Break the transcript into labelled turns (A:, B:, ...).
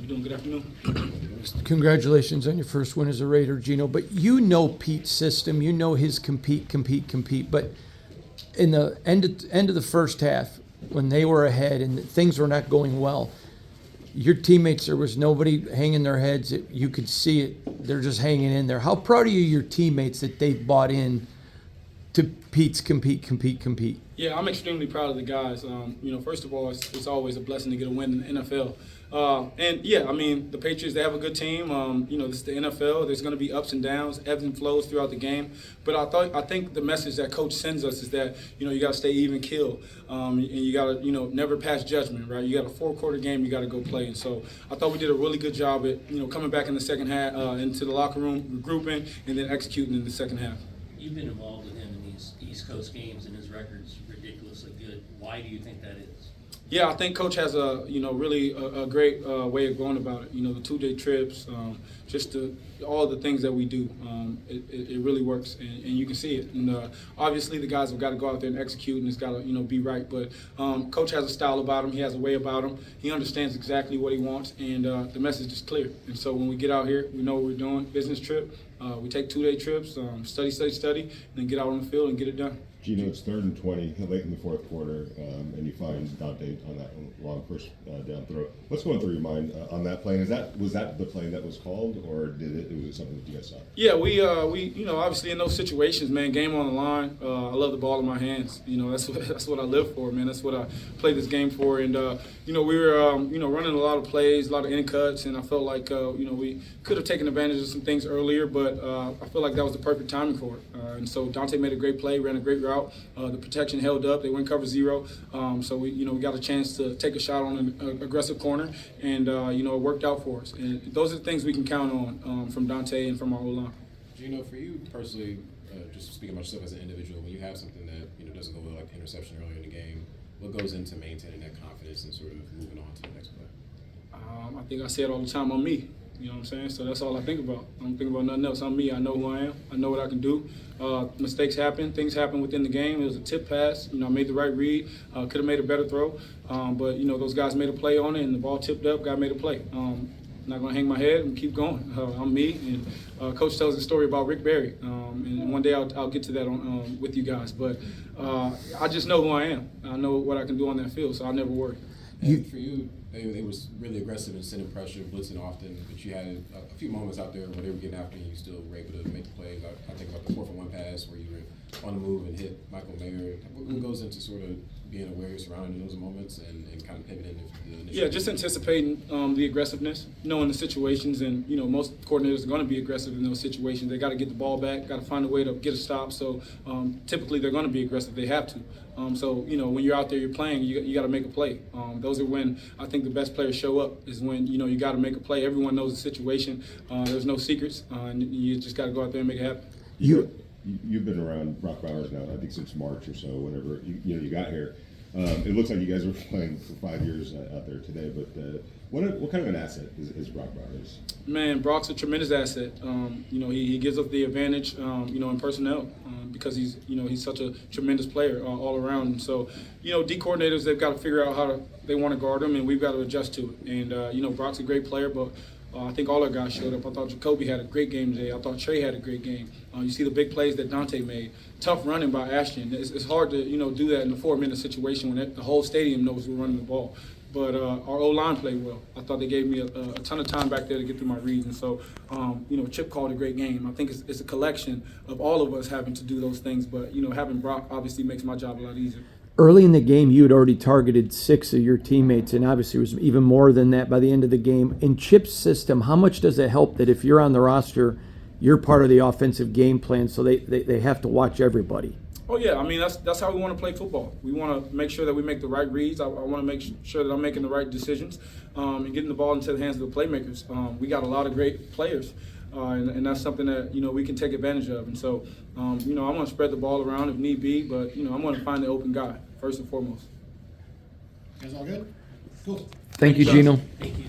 A: you doing? Good afternoon.
B: Congratulations on your first win as a Raider, Geno. But you know Pete's system. You know his compete. But in the end of the first half, when they were ahead and things were not going well, your teammates, there was nobody hanging their heads. You could see it. They're just hanging in there. How proud are you of your teammates that they bought in to Pete's compete?
A: Yeah, I'm extremely proud of the guys. First of all, it's always a blessing to get a win in the NFL. The Patriots, they have a good team. This is the NFL. There's going to be ups and downs, ebbs and flows throughout the game. But I think the message that Coach sends us is that, you got to stay even keel. And you got to, never pass judgment, right? You got a 4-quarter game, you got to go play. And so I thought we did a really good job at, coming back in the second half, into the locker room, regrouping, and then executing in the second half.
C: You've been involved with him in these East Coast games, and his record's ridiculously good. Why do you think that is?
A: Yeah, I think Coach has really a great way of going about it. The 2-day trips, all the things that we do. It really works, and you can see it. And obviously, the guys have got to go out there and execute, and it's got to be right. But Coach has a style about him. He has a way about him. He understands exactly what he wants, and the message is clear. And so when we get out here, we know what we're doing. Business trip. We take 2-day trips, study, and then get out on the field and get it done.
D: Geno, it's 3rd and 20, late in the fourth quarter, and you find Dante on that long first down throw. What's going through your mind on that play? Was that the play that was called, or was it something that you guys saw?
A: Yeah, we obviously in those situations, man, game on the line. I love the ball in my hands. That's what I live for, man. That's what I play this game for. And we were running a lot of plays, a lot of in cuts, and I felt like we could have taken advantage of some things earlier, but I feel like that was the perfect timing for it. And so Dante made a great play, ran a great route. The protection held up. They went cover 0. So we got a chance to take a shot on an aggressive corner, and it worked out for us. And those are the things we can count on from Dante and from our O-line.
E: Geno, for you personally, just speaking about yourself as an individual, when you have something that doesn't go well, like interception earlier in the game, what goes into maintaining that confidence and sort of moving on to the next play?
A: I think I say it all the time on me. You know what I'm saying? So that's all I think about. I don't think about nothing else. On me. I know who I am. I know what I can do. Mistakes happen. Things happen within the game. It was a tip pass. I made the right read. Could have made a better throw. But those guys made a play on it, and the ball tipped up. Guy made a play. Not going to hang my head and keep going. I'm me. And Coach tells a story about Rick Barry. And one day I'll get to that with you guys. But I just know who I am. I know what I can do on that field, so I never worry.
E: For you, they was really aggressive and sending pressure, blitzing often, but you had a few moments out there where they were getting after you, you still were able to make the plays. I think about the 4-for-1 pass where you were on the move and hit Michael Mayer. What goes into sort of being aware you're surrounded in those moments and kind of pivoting the initial?
A: Yeah, just anticipating the aggressiveness, knowing the situations, and most coordinators are going to be aggressive in those situations. They got to get the ball back, got to find a way to get a stop. So typically they're going to be aggressive. They have to. When you're out there, you're playing, you got to make a play. Those are when I think the best players show up. Is when you got to make a play. Everyone knows the situation. There's no secrets, and you just got to go out there and make it happen.
D: You've been around Brock Bowers now, I think since March or so. Whenever you got here, it looks like you guys were playing for 5 years out there today. But what kind of an asset is Brock Bowers?
A: Man, Brock's a tremendous asset. He gives us the advantage, in personnel because he's such a tremendous player all around. And so, D coordinators, they've got to figure out they want to guard him, and we've got to adjust to it. And Brock's a great player, but I think all our guys showed up. I thought Jacoby had a great game today. I thought Trey had a great game. You see the big plays that Dante made. Tough running by Ashton. It's hard to do that in a 4-minute situation when the whole stadium knows we're running the ball. But our O-line played well. I thought they gave me a ton of time back there to get through my reads. And so, Chip called a great game. I think it's a collection of all of us having to do those things. But, having Brock obviously makes my job a lot easier.
B: Early in the game, you had already targeted 6 of your teammates, and obviously it was even more than that by the end of the game. In Chip's system, how much does it help that if you're on the roster, you're part of the offensive game plan, so they have to watch everybody?
A: Oh, yeah. I mean, that's how we want to play football. We want to make sure that we make the right reads. I want to make sure that I'm making the right decisions and getting the ball into the hands of the playmakers. We got a lot of great players. And that's something that, we can take advantage of. And so, I'm going to spread the ball around if need be, but, I'm going to find the open guy, first and foremost.
F: You guys all good? Cool.
B: Thank you, Geno.
C: Thank you.